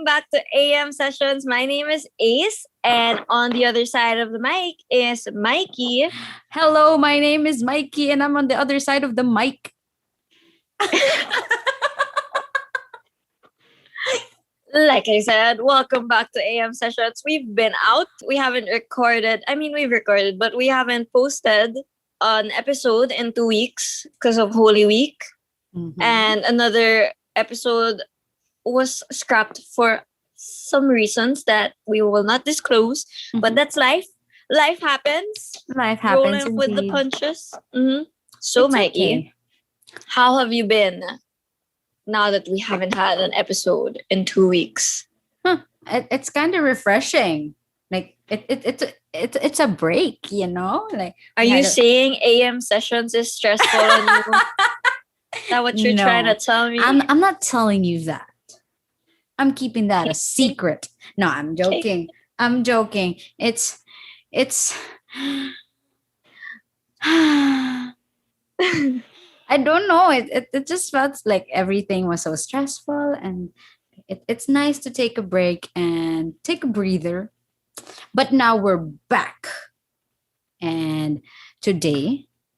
welcome back to AM Sessions. My name is Ace, and on the other side of the mic is Mikey. Hello, my name is Mikey, and I'm on the other side of the mic. Like I said, welcome back to AM Sessions. We've been out. We haven't recorded. We've recorded, but we haven't posted an episode in 2 weeks because of Holy Week. Mhm. And another episode was scrapped for some reasons that we will not disclose. But Mhm. that's life. Life happens. Life happens Rolling with the indeed. punches. So, It's Mikey, okay. how have you been now that we haven't had an episode in 2 weeks? It's kind of refreshing. Like it's a break, you know. Like Are you saying AM Sessions is stressful on you? Is that what you're trying to tell me? I'm not telling you that. I'm keeping that a secret. No, I'm joking. I'm joking. It's I don't know. It just felt like everything was so stressful, and it's nice to take a break and take a breather. But now we're back. And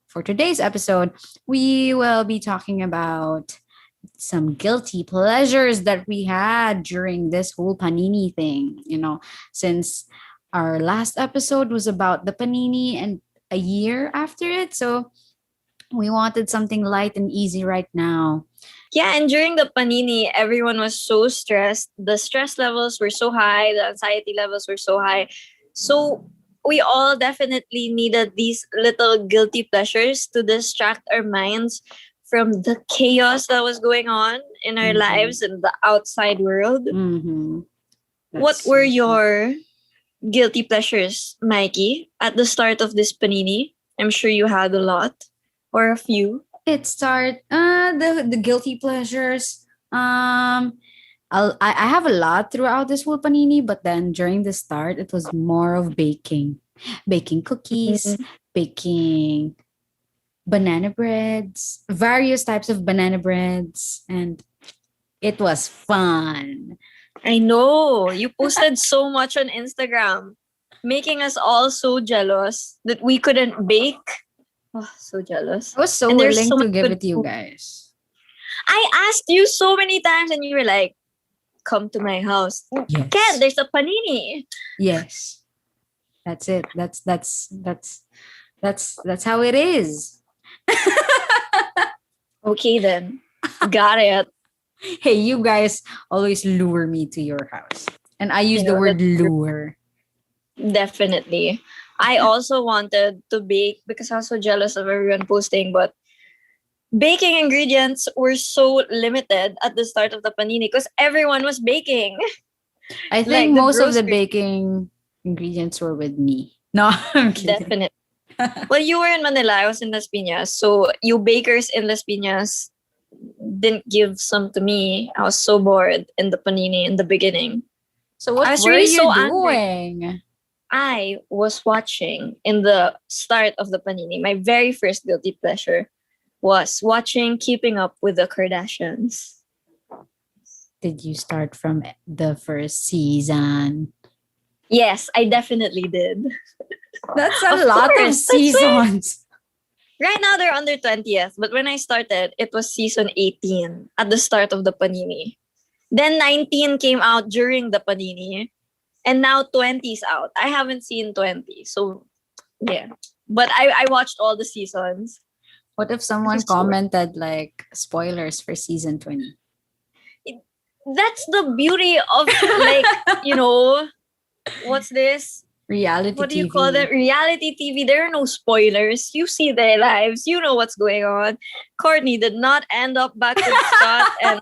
for today's episode, we will be talking about some guilty pleasures that we had during this whole panini thing, since our last episode was about the panini and a year after it. So we wanted something light and easy right now. Yeah, and during the panini, everyone was so stressed. The stress levels were so high, the anxiety levels were so high. So we all definitely needed these little guilty pleasures to distract our minds from the chaos that was going on in our lives and the outside world. What were your guilty pleasures, Mikey, at the start of this panini? I'm sure you had a lot or a few. The guilty pleasures. I have a lot throughout this whole panini, but then during the start, it was more of baking cookies, baking banana breads, various types of banana breads, and it was fun. I know. You posted so much on Instagram, making us all so jealous that we couldn't bake. Oh, so jealous. I was so And there's willing so to much give good it to you food. guys. I asked you so many times and you were like, come to my house. Yes. Ken, there's a panini. Yes. That's it. That's how it is. Okay then. Got it. Hey, you guys always lure me to your house. And I use the word lure. Definitely. I also wanted to bake because I was so jealous of everyone posting, but baking ingredients were so limited at the start of the panini because everyone was baking. I think most of the baking ingredients were with me. No, I'm kidding. Definitely. Well, you were in Manila. I was in Las Piñas. So you bakers in Las Piñas didn't give some to me. I was so bored in the panini in the beginning. So what were really you doing? Angry. I was watching in the start of the panini. My very first guilty pleasure was watching Keeping Up with the Kardashians. Did you start from the first season? Yes, I definitely did. That's a lot of seasons. Right now they're under 20th, but when I started, it was season 18 at the start of the panini. Then 19 came out during the panini. And now 20 is out. I haven't seen 20. So, yeah. But I watched all the seasons. What if someone commented like spoilers for season 20? That's the beauty of what's this? Reality TV. What do you call that? Reality TV. There are no spoilers. You see their lives. You know what's going on. Courtney did not end up back with Scott and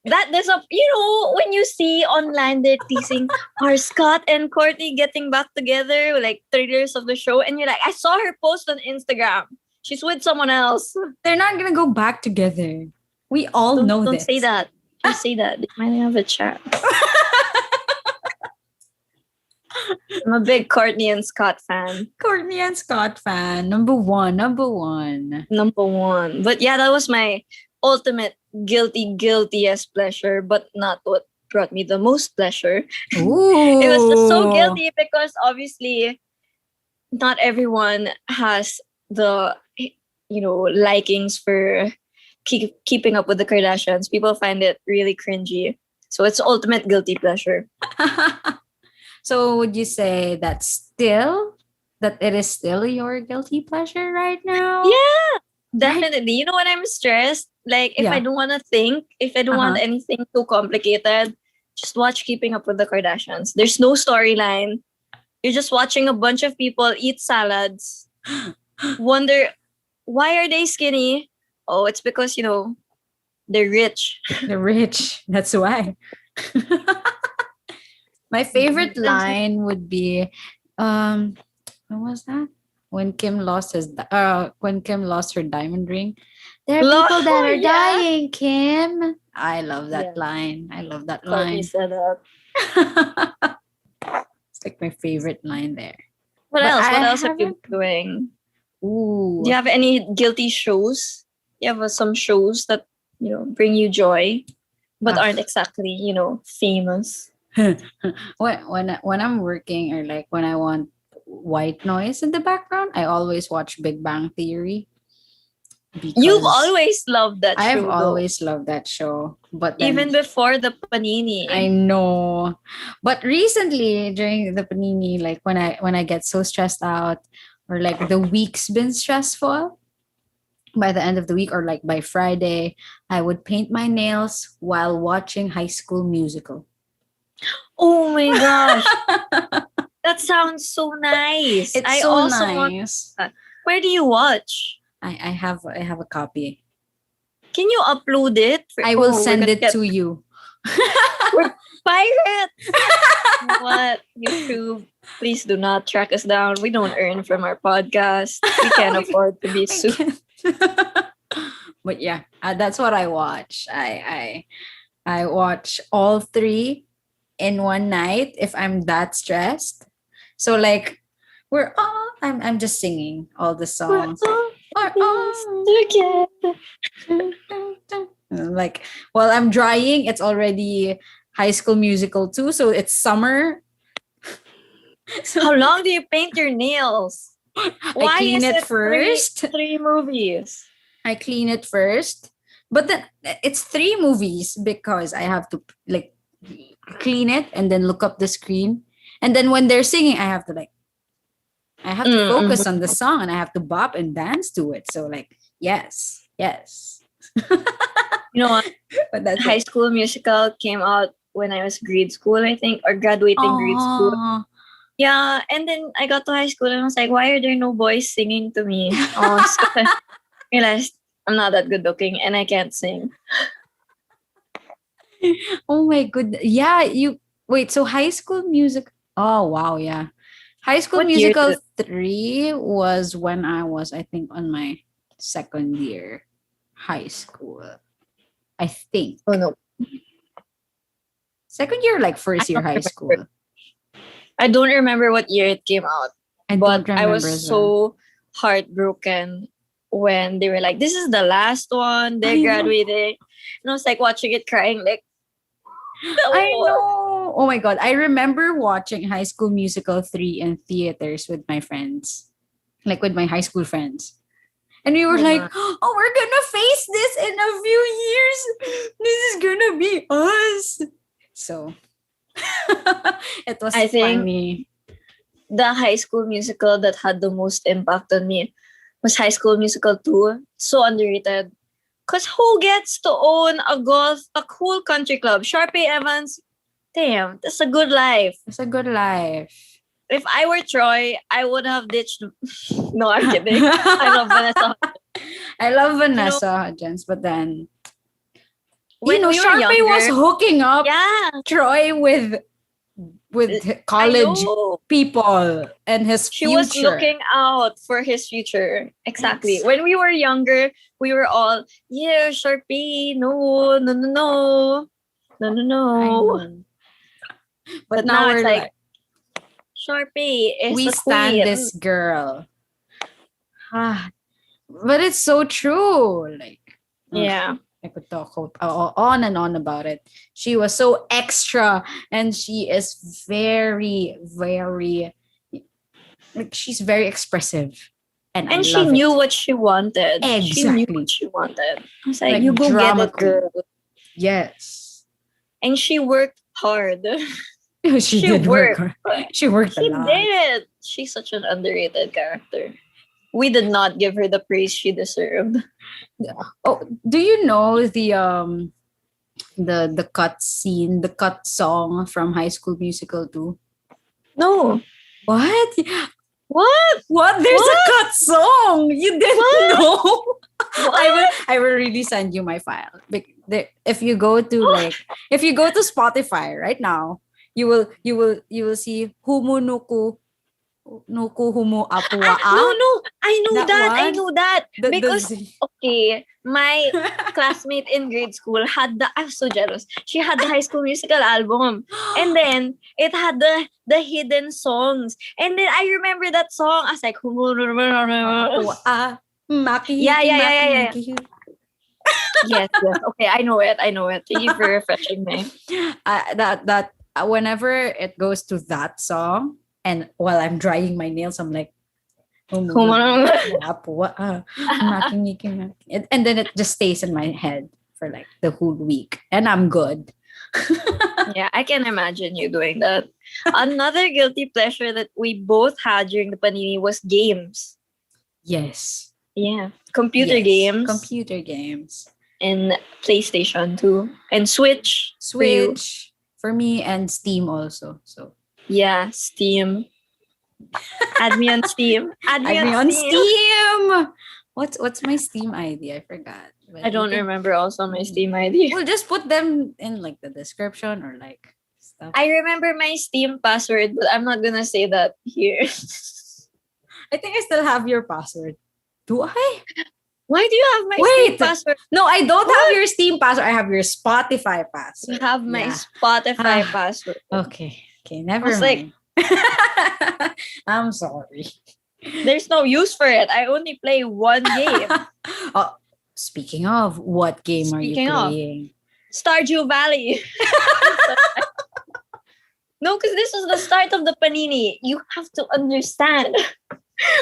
that there's when you see online they're teasing are Scott and Courtney getting back together, like trailers of the show, and you're like, I saw her post on Instagram. She's with someone else. They're not gonna go back together. We all know this. Don't say that. Don't say that. They might have a chat. I'm a big Courtney and Scott fan. Courtney and Scott fan. Number one. But yeah, that was my ultimate guiltiest pleasure, but not what brought me the most pleasure. It was just so Ooh. guilty because obviously not everyone has the likings for keeping up with the Kardashians. People find it really cringy. So it's ultimate guilty pleasure. So would you say that it is still your guilty pleasure right now? Yeah, Right? definitely. You know, when I'm stressed, like if I Yeah. don't want to think, if I don't want Uh-huh. anything too complicated, just watch Keeping Up with the Kardashians. There's no storyline. You're just watching a bunch of people eat salads, wonder why are they skinny? Oh, it's because, they're rich. They're rich. That's why. My favorite line would be, um, what was that? When Kim lost her diamond ring. There are people that are Yeah. dying, Kim. I love that Yeah. line. I love that Party line. setup. It's like my favorite line there. What But else? I What else have you haven't. been doing? Do Ooh. you have any guilty shows? You have some shows that, bring you joy, but aren't Ah. exactly, famous. When I'm working, or like when I want white noise in the background, I always watch Big Bang Theory You've because always loved that I've show though. always loved that show. But then Even before the I Panini. know, but recently during the panini, like when I get so stressed out, or like the week's been stressful, by the end of the week or like by Friday, I would paint my nails while watching High School Musical. Oh my gosh. That sounds so nice. It's I so also want nice. that. Where do you watch? I have a copy. Can you upload it? I will Oh, we're send gonna it get to you. we're pirates. What? YouTube, please do not track us down. We don't earn from our podcast. We can't we, afford to be we sued. can. But yeah, that's what I watch. I watch all three in one night if I'm that stressed. So like I'm just singing all the We're songs. all We're this all together. like while I'm drying, it's already High School Musical too. So it's summer. So How long do you paint your nails? I Why clean is it it three first. three movies? I clean it first. But then it's three movies because I have to like clean it and then look up the screen. And then when they're singing, I have to Mm-hmm. focus on the song and I have to bop and dance to it. So like, yes, yes. You know what? But that's High it. School Musical came out when I was grade school, I think, or graduating grade school. Oh, Yeah, and then I got to high school and I was like, why are there no boys singing to me? Oh, it's 'cause I realized I'm not that good looking and I can't sing. oh my good. Yeah, you wait. So High School Music. Oh wow, yeah. High School What year Musical did 3 was when I was, I think, on my second year high school. I think Oh no, second year, like I first year don't high remember. school. I don't remember what year it came out, I but don't I was remember as well. so heartbroken when they were like, "This is the last one." They're I know. graduating, and I was like watching it, crying like, I "No." know. Oh my god. I remember watching High School Musical 3 in theaters with my friends. Like with my high school friends. And we were Oh like, my! oh, we're gonna face this in a few years. This is gonna be us. So it was I think funny. the High School Musical that had the most impact on me was High School Musical 2. So underrated. Cause who gets to own a cool country club? Sharpay Evans, damn, that's a good life. It's a good life. If I were Troy, I would have ditched. No, I'm kidding. I love Vanessa. I love You know, Vanessa Hudgens, but then when we were Sharpay was younger, hooking up yeah, Troy with I college know. people and his She was future. looking out for his future. Exactly. Exactly. When we were younger, we were all, yeah, Sharpay, no, no, no, no, no, no, I no. know. But But now now it's we're like, like, Sharpay is we the stand queen. this girl. Ah, but it's so true. Like, ugh. Yeah. I could talk on and on about it. She was so extra, and she is very, very, like, she's very expressive, and I And she love knew it. what she wanted. She knew what Exactly. she wanted. I was like, Like you go get drama it, queen. girl. Yes. And she worked hard. She She did work worked. hard. She worked a She lot. did. She's such an underrated character. We did not give her the praise she deserved. Oh, do you know the cut scene, the cut song from High School Musical 2? No. What? What? What? There's a What? cut song. You didn't What? know? What? I will really send you my file. If you go to if you go to Spotify right now, you will see Humunuku Nuku Humu Apua. No, no. I know That that. I one. know that. The Because, okay, my classmate in grade school had the, I was so jealous. She had the High School Musical album. And then it had the hidden songs. And then I remember that song. I was like, Apua. yeah, Maki yeah, yeah, maki yeah, yeah. maki. Yes, yes. Okay, I know it. I know it. Thank you for refreshing me. Whenever it goes to that song, and while I'm drying my nails, I'm like, Apua. Maki maki maki. And then it just stays in my head for like the whole week, and I'm good. Yeah, I can imagine you doing that. Another guilty pleasure that we both had during the panini was games. Yes. Yeah, computer Yes. games Computer games. and PlayStation too, and Switch for you. Switch for me, and Steam also. So Yeah, Steam. Add me on Steam. Add me add on me on Steam. Steam. What's my Steam ID? I forgot. But I don't remember also my Steam ID. We'll just put them in like the description or like stuff. I remember my Steam password, but I'm not gonna say that here. I think I still have your password. Do I? Why do you have my Steam Wait. password? No, I don't What? have your Steam password. I have your Spotify password. You have my Yeah. Spotify Ah. password. Okay. Okay, never was like- mind. I'm sorry. There's no use for it. I only play one game. Oh, speaking of, what game are you Speaking of. playing? Stardew Valley. No, because this was the start of the panini. You have to understand.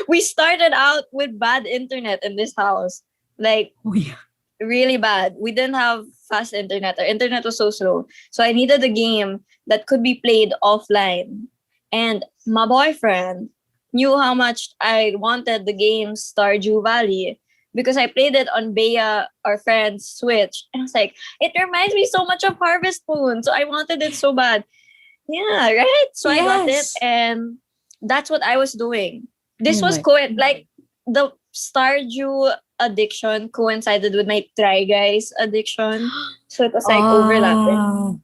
We started out with bad internet in this house. Like, Oh, yeah. really bad. We didn't have fast internet. Our internet was so slow. So I needed a game that could be played offline. And my boyfriend knew how much I wanted the game Stardew Valley because I played it on Bea, our friend's Switch. And I was like, it reminds me so much of Harvest Moon. So I wanted it so bad. Yeah, right? So I got it. Yes. And that's what I was doing. This Oh was my- like the Stardew addiction coincided with my Try Guys addiction. So it was like overlapping. Oh,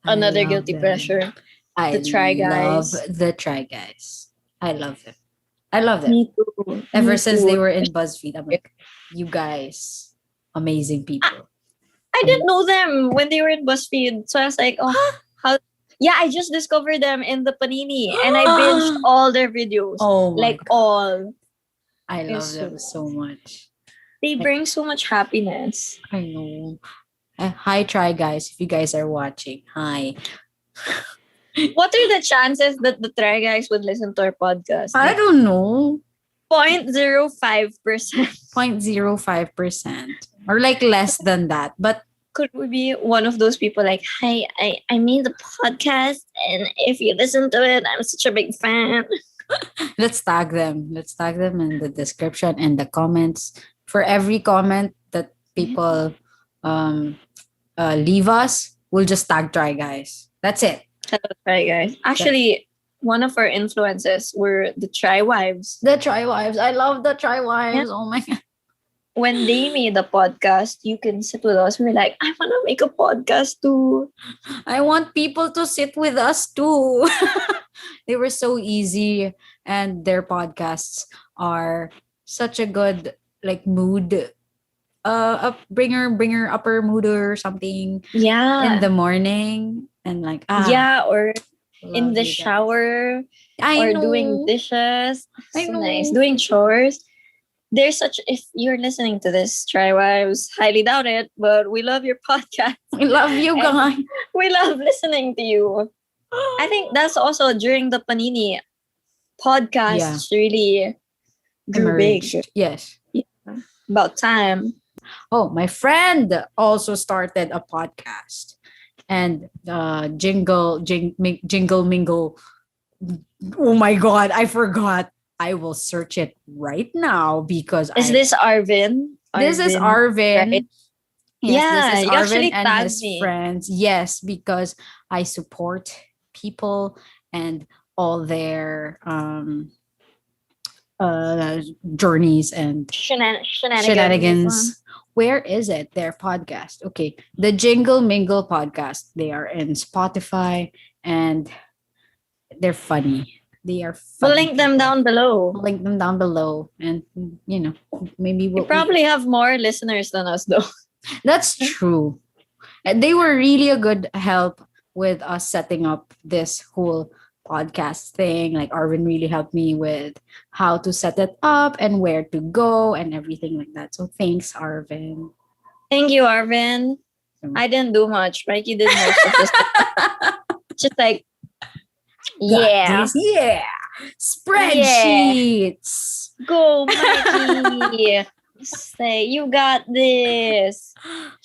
I Another love guilty them. pleasure. I The Try love Guys. the Try Guys. I love them. I love them. Me too. Ever Me since too. they were in BuzzFeed, I'm like, you guys, amazing people. I didn't know them when they were in BuzzFeed. So I was like, oh, how? Yeah, I just discovered them in the Panini and I binged all their videos. Oh my Like God. all. I love It's them so much. They bring so much happiness. I know. Hi, Try Guys. If you guys are watching, hi. What are the chances that the Try Guys would listen to our podcast? I don't know. 0.05%. 0.05%. Or like less than that. But Could we be one of those people like, hi, I made the podcast and if you listen to it, I'm such a big fan. let's tag them. Let's tag them in the description and the comments. For every comment that people leave us, we'll just tag Try Guys. That's it. Hello, Try Guys. Actually, one of our influences were the Try Wives. The Try Wives. I love the Try Wives. Yeah. Oh my God. When they made the podcast, you can sit with us. We're like, I want to make a podcast too. I want people to sit with us too. They were so easy, and their podcasts are such a good like mood bringer upper mood or something Yeah. in the morning, and like yeah, or in love the you guys. shower I or know. doing dishes. I So know. nice. Doing chores. there's such, if you're listening to this, Try Wives, highly doubt it, but we love your podcast I love you and guys. we love listening to you. I think that's also during the Panini Yeah, podcast really grew big. emerged. Yes. Yeah. About time. Oh, my friend also started a podcast, and Jingle Mingle. Oh my god, I forgot. I will search it right now because Is I this Arvin? this is Arvin, right? Arvin. Yes, this Yeah, is you Arvin actually and tagged his me. friends. Yes, because I support people and all their uh journeys and Shenanigans. shenanigans. Where is it? Their podcast. Okay. The Jingle Mingle podcast. They are in Spotify and they're funny. They are We'll funny link them people. down below. I'll link them down below. And, maybe You we'll. probably have more listeners than us, though. That's true. And they were really a good help with us setting up this whole podcast thing. Like Arvin really helped me with how to set it up and where to go and everything like that. So thanks, Arvin. Thank you, Arvin. I didn't do much. Mikey did most of this. Just like, yeah. Yeah. Spreadsheets. Go, Mikey. Say, you got this.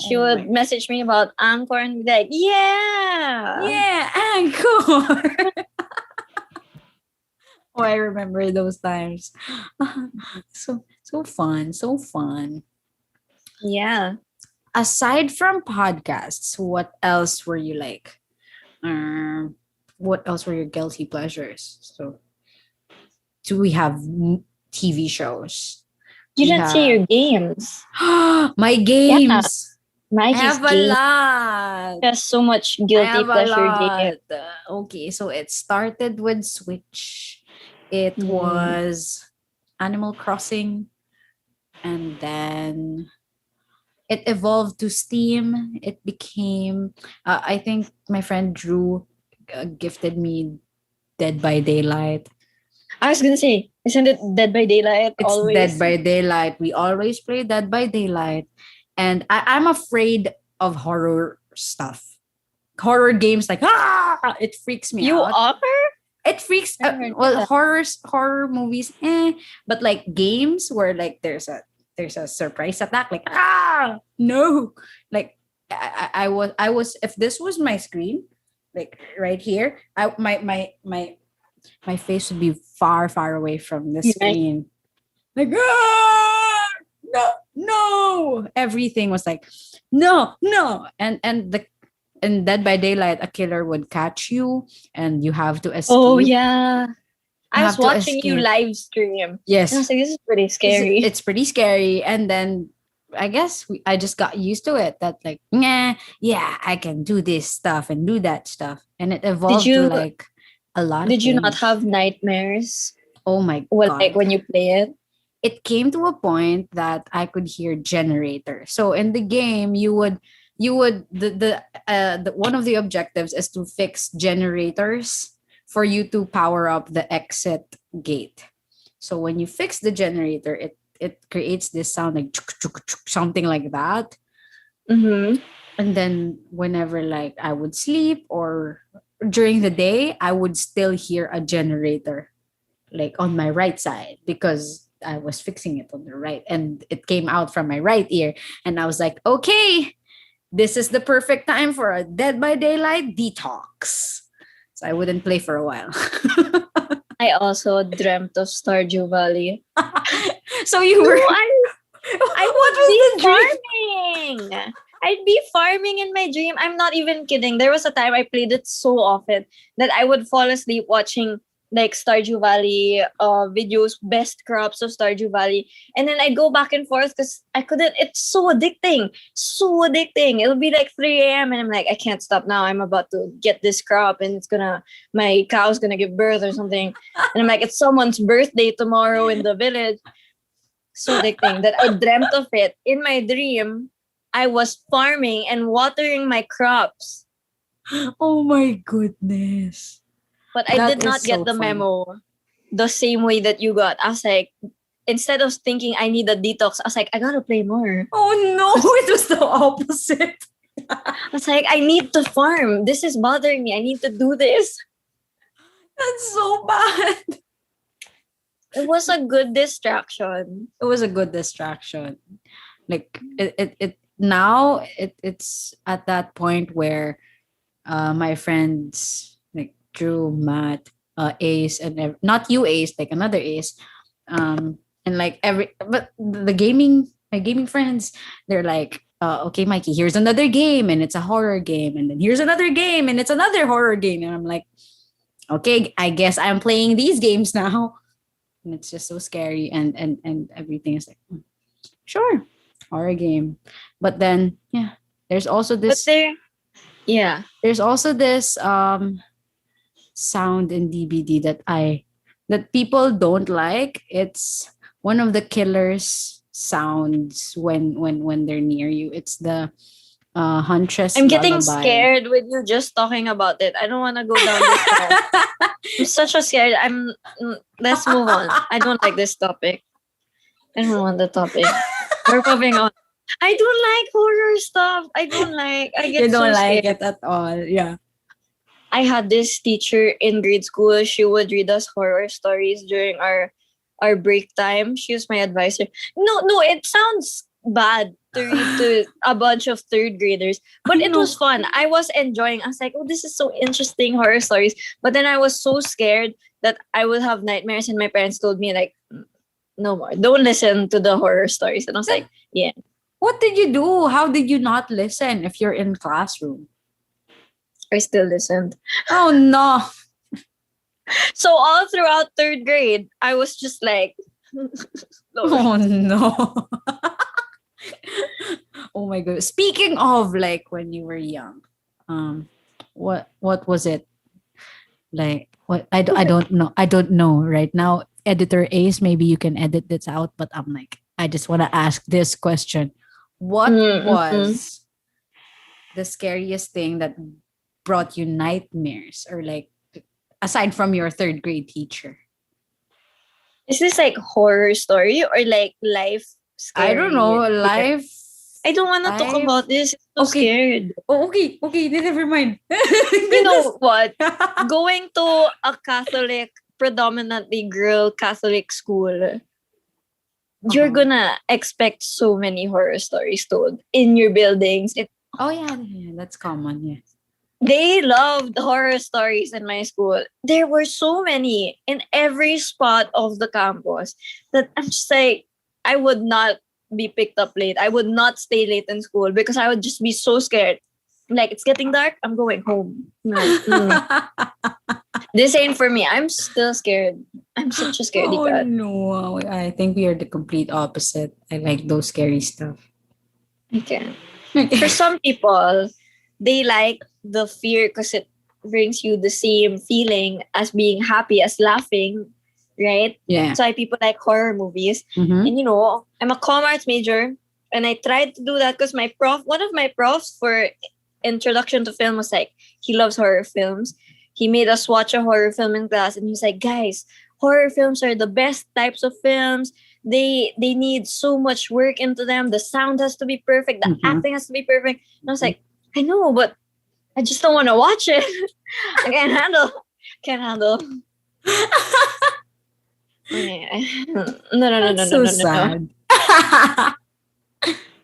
She would message me about Anchor and be like, yeah. Yeah, Anchor. Oh, I remember those times. So fun, so fun. Yeah. Aside from podcasts, what else were you like? What else were your guilty pleasures? So, do we have TV shows? You We didn't see your games. my games. I Mikey's have a game lot. has so much I guilty have a pleasure lot. game. Okay, so it started with Switch. It Mm. was Animal Crossing, and then it evolved to Steam. It became, I think my friend Drew gifted me Dead by Daylight. I was gonna say, isn't it Dead by Daylight It's always? Dead by Daylight. We always play Dead by Daylight. And I'm afraid of horror stuff. Horror games like, it freaks me You out. are? It freaks Never heard well, that. horror movies, but like games where like there's a surprise attack, like no, like I was if this was my screen, like right here, my face would be far away from the Yeah. screen, like no, everything was like no, and Dead by Daylight, a killer would catch you and you have to escape. Oh yeah. I was have to watching you escape. live stream. Yes. And I was like, this is pretty scary. It's pretty scary. And then I guess I just got used to it. That like, yeah, I can do this stuff and do that stuff. And it evolved you- to like a lot Did of you not things. have nightmares? Oh my Well, God. like when you play it? It came to a point that I could hear generators. So in the game, you would the one of the objectives is to fix generators for you to power up the exit gate. So when you fix the generator, it creates this sound like chuk, chuk, chuk, something like that. Mm-hmm. And then whenever like I would sleep or during the day, I would still hear a generator like on my right side because I was fixing it on the right and it came out from my right ear. And I was like, okay, this is the perfect time for a Dead by Daylight detox. So I wouldn't play for a while. I also dreamt of Stardew Valley. So you were I would be farming. I'd be farming in my dream. I'm not even kidding. There was a time I played it so often that I would fall asleep watching like Stardew Valley videos, best crops of Stardew Valley. And then I'd go back and forth because I couldn't. It's so addicting. So addicting. It'll be like 3 a.m. and I'm like, I can't stop now. I'm about to get this crop and my cow's gonna give birth or something. And I'm like, it's someone's birthday tomorrow in the village. So addicting that I dreamt of it. In my dream, I was farming and watering my crops. Oh my goodness. But I That did not is get so the fun. memo the same way that you got. I was like, instead of thinking I need a detox, I was like, I gotta play more. Oh no, it was the opposite. I was like, I need to farm. This is bothering me. I need to do this. That's so bad. It was a good distraction. It was a good distraction. Like it now it's at that point where my friends like Drew, Matt, Ace, and not you Ace, like another Ace, and like but the my gaming friends, they're like, okay, Mikey, here's another game, and it's a horror game, and then here's another game, and it's another horror game, and I'm like, okay, I guess I'm playing these games now, and it's just so scary, and everything is like, sure, horror game, but then yeah, there's also But this. yeah. There's also this sound in DBD that people don't like. It's one of the killer's sounds when they're near you. It's the Huntress I'm getting lullaby. scared with you just talking about it. I don't want to go down this path. I'm such a scared. Let's move on. I don't like this topic. I don't want the topic. We're moving on. I don't like horror stuff. I get You don't so like scared. it at all. Yeah. I had this teacher in grade school. She would read us horror stories during our break time. She was my advisor. No, it sounds bad to read to a bunch of third graders, but it was fun. I was enjoying. I was like, oh, this is so interesting, horror stories. But then I was so scared that I would have nightmares, and my parents told me like, no more. Don't listen to the horror stories. And I was like, yeah. What did you do? How did you not listen if you're in classroom? I still listened. Oh no. So all throughout third grade, I was just like, no. Oh no. Oh my god. Speaking of like when you were young, what was it? Like what I don't know. I don't know right now. Editor Ace, maybe you can edit this out, but I'm like, I just want to ask this question. What was the scariest thing that brought you nightmares, or like aside from your third grade teacher? Is this like horror story or like life scary? I don't know. Life. I don't want to talk about this. I'm so Okay. scared. Oh, okay. Okay, then never mind. You know what? Going to a Catholic, predominantly girl Catholic school, you're gonna expect so many horror stories told in your buildings. Oh yeah, that's common. Yeah. They loved horror stories in my school. There were so many in every spot of the campus that I'm just like, I would not be picked up late. I would not stay late in school because I would just be so scared. Like, it's getting dark, I'm going home. This ain't for me. I'm still scared. I'm such a scaredy Oh cat. no, I think we are the complete opposite. I like those scary stuff. Okay. For some people, they like the fear because it brings you the same feeling as being happy, as laughing, right? Yeah. So people like horror movies. Mm-hmm. And you know, I'm a comm arts major, and I tried to do that because one of my profs for introduction to film was like, he loves horror films. He made us watch a horror film in class, and he was like, guys, horror films are the best types of films. They need so much work into them. The sound has to be perfect. The acting has to be perfect. And I was like, I know, but I just don't want to watch it. I can't handle. No. That's so sad.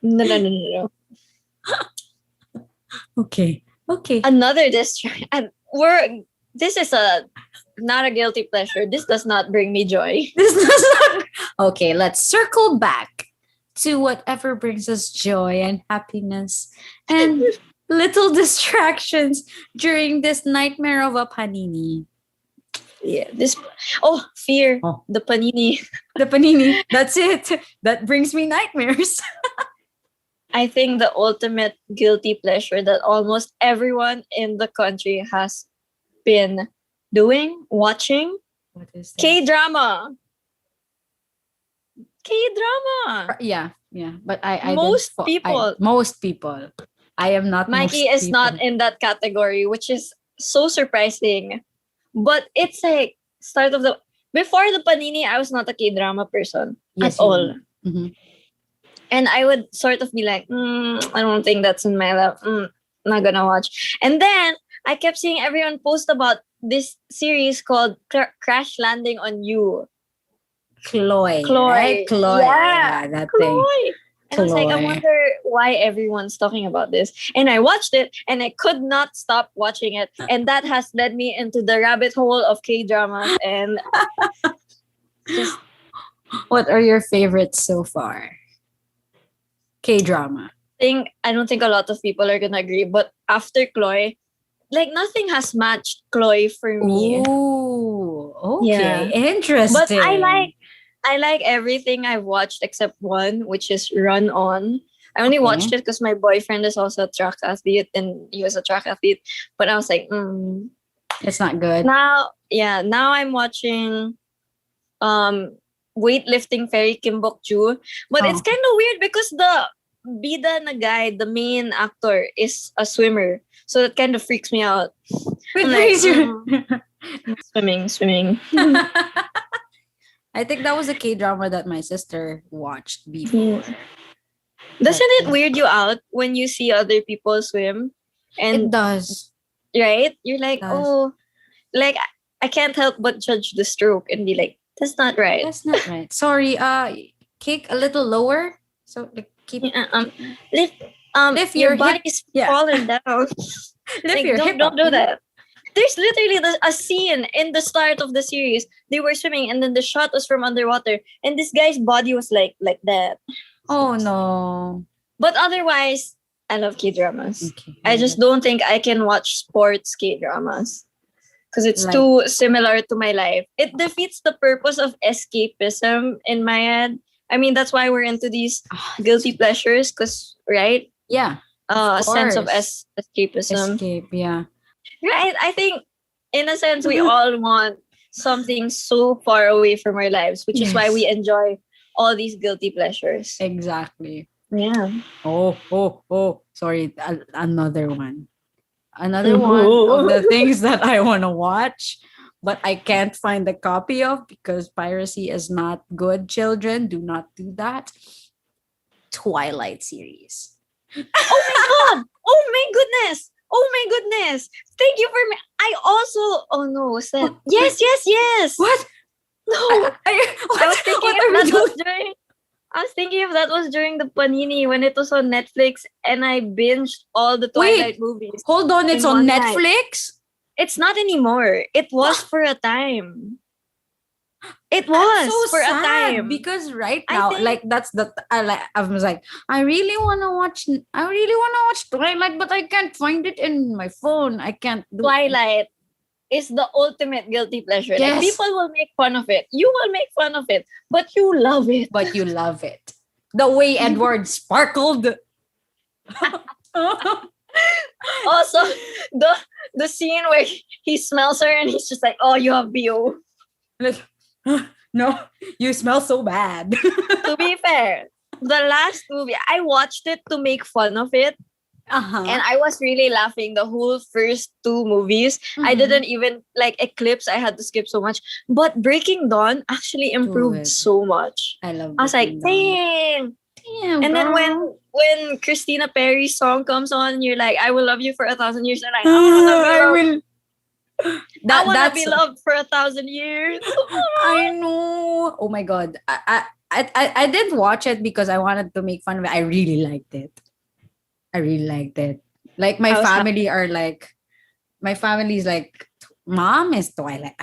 No. Okay. Another distraction. And this is not a guilty pleasure. This does not bring me joy. This does not. Okay, let's circle back to whatever brings us joy and happiness and little distractions during this nightmare of a panini. Yeah, fear. Oh. The panini. The panini. That's it. That brings me nightmares. I think the ultimate guilty pleasure that almost everyone in the country has been watching. What is that? K-drama. K-drama. Yeah. But I most people. I am not. Mikey is not in that category, which is so surprising. But it's like before the panini, I was not a K-drama person at Yes, you all. were. Mm-hmm. And I would sort of be like, I don't think that's in my level. Not gonna watch. And then I kept seeing everyone post about this series called Crash Landing on You. Chloe, right? Chloe. Chloe. Yeah, Yeah, that thing. Chloe. And I was like, I Chloe. wonder why everyone's talking about this. And I watched it and I could not stop watching it. And that has led me into the rabbit hole of K dramas. And just What are your favorites so far? K drama. I don't think a lot of people are gonna agree, but after Chloe, like nothing has matched Chloe for me. Oh, Yeah. okay. But Interesting. I like everything I've watched except one, which is Run On. I only watched Okay. it because my boyfriend is also a track athlete and he was a track athlete. But I was like, It's not good. now I'm watching um weightlifting fairy Kim Bok Joo. But it's Oh. kind of weird because the bida na guy, the main actor, is a swimmer. So that kind of freaks me out. Wait, I'm like, please. swimming. I think that was a K drama that my sister watched Yeah. before. But Doesn't it yeah, weird you out when you see other people swim? it And does. right, you're It like, does. oh, like I can't help but judge the stroke and be like, that's not right. That's not right. Sorry. Kick a little lower. So like keep, Yeah, keep lift lift your your hip. body's Yeah, falling down. lift Like your hip don't up. do that. There's literally a scene in the start of the series. They were swimming and then the shot was from underwater and this guy's body was like that. Oh no. But otherwise, I love K dramas. Okay. I Yeah, just don't think I can watch sports K dramas because it's like too similar to my life. It defeats the purpose of escapism in my head. I mean, that's why we're into these ah, guilty pleasures, because right, yeah, of a sense of course. escapism. Escape. Yeah. Right. I think, in a sense, we all want something so far away from our lives, which is why we Yes. enjoy all these guilty pleasures. Exactly. Yeah. Oh. Sorry, another one. Another one of Ooh. the things that I want to watch, but I can't find the copy of because piracy is not good. Children, do not do that. Twilight series. Oh my god! Oh my goodness! Oh my goodness! Thank you for me. I also. Oh no, was that? Wait, Yes. what? No, I was thinking What if are we that was doing? during. I was thinking if that was during the Panini when it was on Netflix and I binged all the Twilight Wait, movies hold on. It's in on one night. Netflix. It's not anymore. It was What? for a time. It I'm so was for a sad time. because right I now, think like that's the I was like, I really wanna watch Twilight, but I can't find it in my phone. I can't do Twilight is the ultimate guilty pleasure. Like Yes, people will make fun of it. You will make fun of it, but you love it. but you love it. The way Edward sparkled. Also, the scene where he smells her and he's just like, "Oh, you have BO." Like, no, you smell so bad. To be fair, the last movie I watched it to make fun of it, Uh-huh. and I was really laughing the whole first two movies. I didn't even like Eclipse. I had to skip so much, but Breaking Dawn actually improved Good. so much. I love I was like, Breaking Dawn. dang. Damn, And then girl. when Christina Perry's song comes on, you're like, I will love you for 1,000 years. And like, I will I wanna that's be loved for 1,000 years. I know. Oh my god. I didn't watch it because I wanted to make fun of it. I really liked it. I really liked it. Like I was happy. my family's like mom is Twilight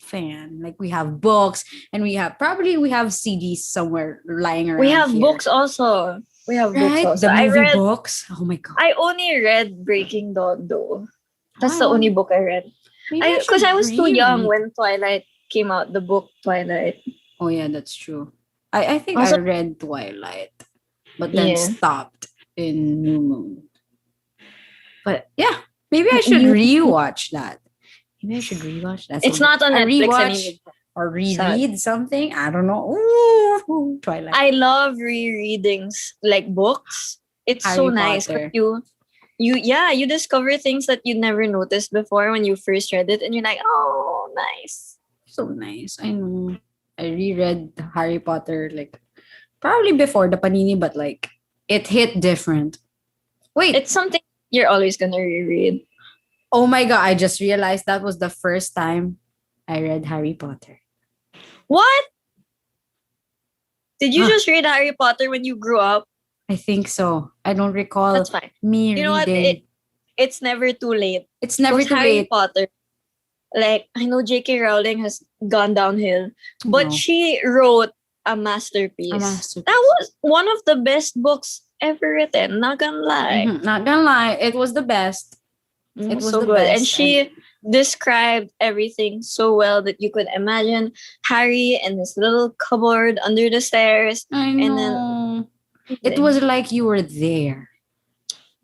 fan. Like we have books and we have CDs somewhere lying around We have here. books also. We have books Right? also. The movie books. Oh my god. I only read Breaking Dawn though. That's the Wow. only book I read. Maybe Because I was too young reread. when Twilight came out, the book Twilight. Oh yeah, that's true. I think Also, I read Twilight, but then yeah. stopped in New Moon. But yeah, maybe I should rewatch that. Maybe I should rewatch that. It's So not on a Netflix rewatch anymore. or Sad. reread something. I don't know. Ooh, Twilight. I love rereadings like books. It's so Harry nice. 'Cause Potter. you discover things that you never noticed before when you first read it, and you're like, oh, nice. So nice. I know. I reread Harry Potter like probably before the panini, but like it hit different. Wait. It's something you're always gonna reread. Oh my god, I just realized that was the first time I read Harry Potter. What? Did you Huh. just read Harry Potter when you grew up? I think so. I don't recall That's fine. me You know what? reading. It's never too late. It's never Because too Harry late. Potter, like, I know J.K. Rowling has gone downhill, but No. she wrote a masterpiece. A masterpiece. That was one of the best books ever written. Not gonna lie. Not gonna lie, it was the best. It was so the good. best. And she described everything so well that you could imagine Harry in this little cupboard under the stairs. I know. And then it was like you were there.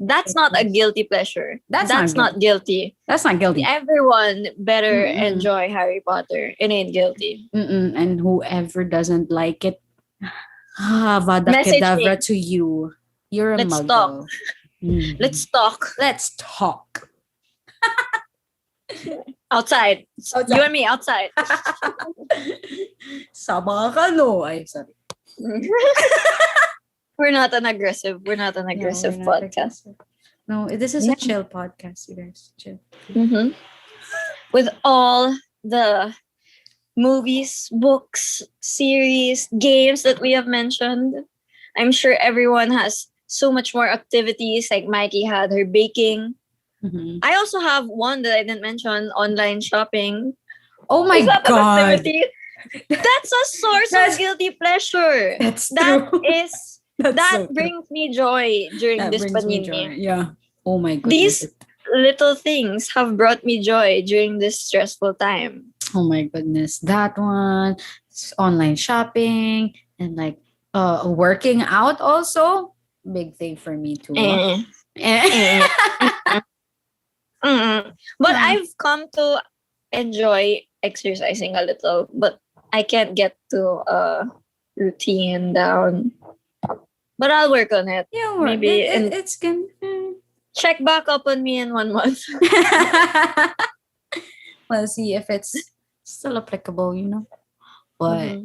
That's not a guilty pleasure. That's not guilty. That's not guilty. Everyone better enjoy Harry Potter. It ain't guilty. And whoever doesn't like it, Vada Message Kedavra me. to you. You're a Let's muggle. talk. Let's talk. Let's talk. Outside. You and me outside. Sama ka no. Ay, sorry. We're not an aggressive podcast. No, this is a chill podcast, you guys. Chill. With all the movies, books, series, games that we have mentioned, I'm sure everyone has so much more activities. Like Mikey had her baking. I also have one that I didn't mention: online shopping. Oh my god! That's a source of guilty pleasure. That brings me joy during this panini. Yeah. Oh my goodness. These little things have brought me joy during this stressful time. Oh my goodness. That one, online shopping, and like working out also. Big thing for me too. But I've come to enjoy exercising a little, but I can't get to a routine down. But I'll work on it. Yeah, maybe it's gonna check back up on me in 1 month. We'll see if it's still applicable, But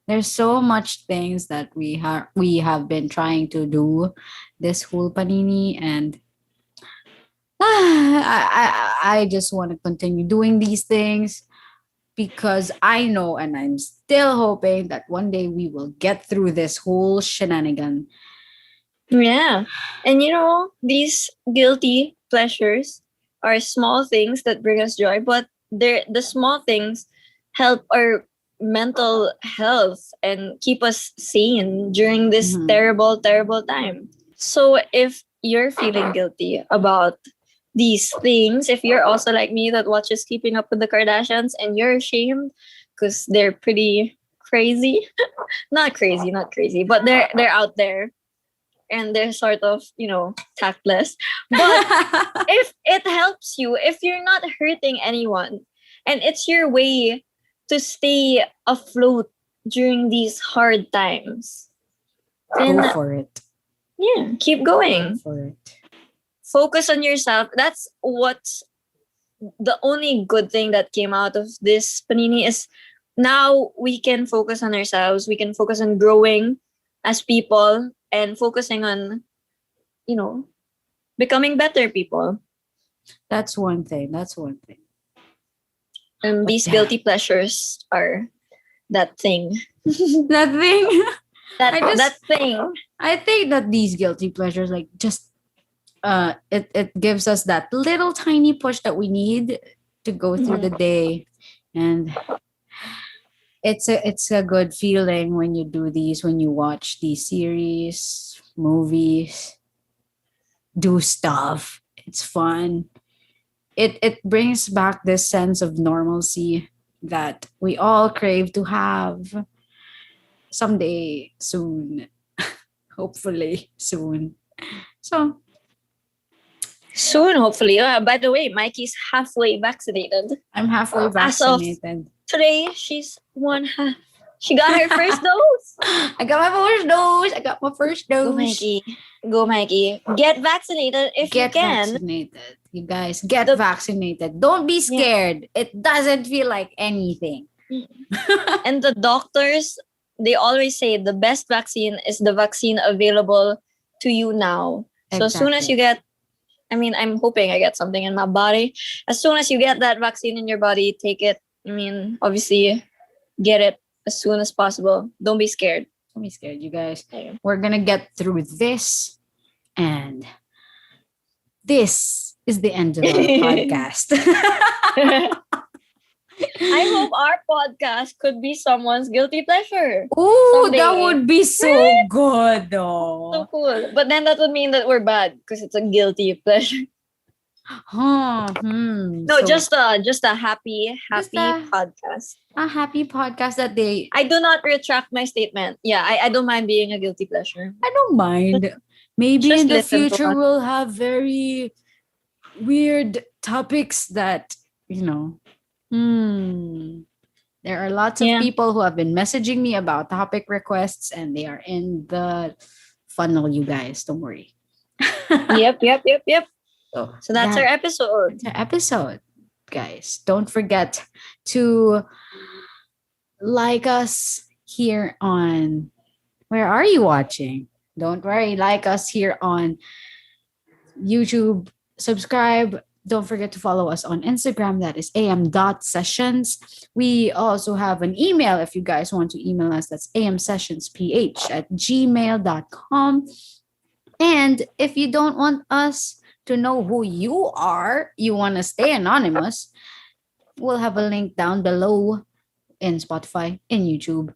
there's so much things that we have been trying to do this whole panini, and I just want to continue doing these things because I know and I'm still hoping that one day we will get through this whole shenanigan. Yeah. And these guilty pleasures are small things that bring us joy, but the small things help our mental health and keep us sane during this terrible, terrible time. So if you're feeling guilty about these things, if you're also like me that watches Keeping Up with the Kardashians and you're ashamed because they're pretty crazy, not crazy, but they're out there and they're sort of tactless. But if it helps you, if you're not hurting anyone, and it's your way to stay afloat during these hard times, then go for it. Yeah, keep going. Go for it. Focus on yourself. That's what's the only good thing that came out of this panini is now we can focus on ourselves. We can focus on growing as people and focusing on, becoming better people. That's one thing. And these guilty pleasures are that thing. That thing? That thing. I think that these guilty pleasures, like, just it gives us that little tiny push that we need to go through the day, and it's a good feeling when you do these, when you watch these series, movies, do stuff. It's fun. It brings back this sense of normalcy that we all crave to have someday soon. Hopefully soon. So soon, hopefully. By the way, Mikey's halfway vaccinated. I'm halfway vaccinated. As of today, she's 1/2. She got her first dose. I got my first dose. Go, Mikey. Go, Mikey. Get vaccinated if you Get can. vaccinated. You guys, get The vaccinated. Don't be Yeah. scared. It doesn't feel like anything. And the doctors, they always say the best vaccine is the vaccine available to you now. So as soon as you Exactly. get, I mean, I'm hoping I get something in my body. As soon as you get that vaccine in your body, take it. I mean, obviously, get it as soon as possible. Don't be scared. Don't be scared, you guys. Okay. We're gonna get through this, and this is the end of our podcast. I hope our podcast could be someone's guilty pleasure. Ooh, that someday. would be so good, So though. cool. But then that would mean that we're bad because it's a guilty pleasure. No, So, just a happy just a, podcast. a happy podcast that they. I do not retract my statement. Yeah, I don't mind being a guilty pleasure. I don't mind. Maybe Just in the listen to future us. we'll have very weird topics that, you know. There are lots of Yeah. people who have been messaging me about topic requests, and they are in the funnel, you guys. Don't worry. Yep. So that's our that- episode. the episode, guys. Don't forget to like us here on, where are you watching? Don't worry, like us here on YouTube. Subscribe. Don't forget to follow us on Instagram. That is am.sessions. We also have an email if you guys want to email us. That's amsessionsph@gmail.com. And if you don't want us to know who you are, you want to stay anonymous, we'll have a link down below in Spotify, in YouTube,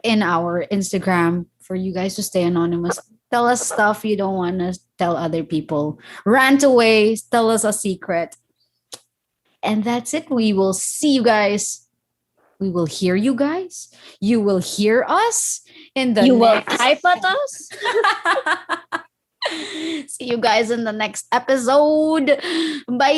in our Instagram for you guys to stay anonymous. Tell us stuff you don't want to tell other people. Rant away, tell us a secret. And that's it. We will see you guys. We will hear you guys. You will hear us in the You will next type at us. See you guys in the next episode. Bye.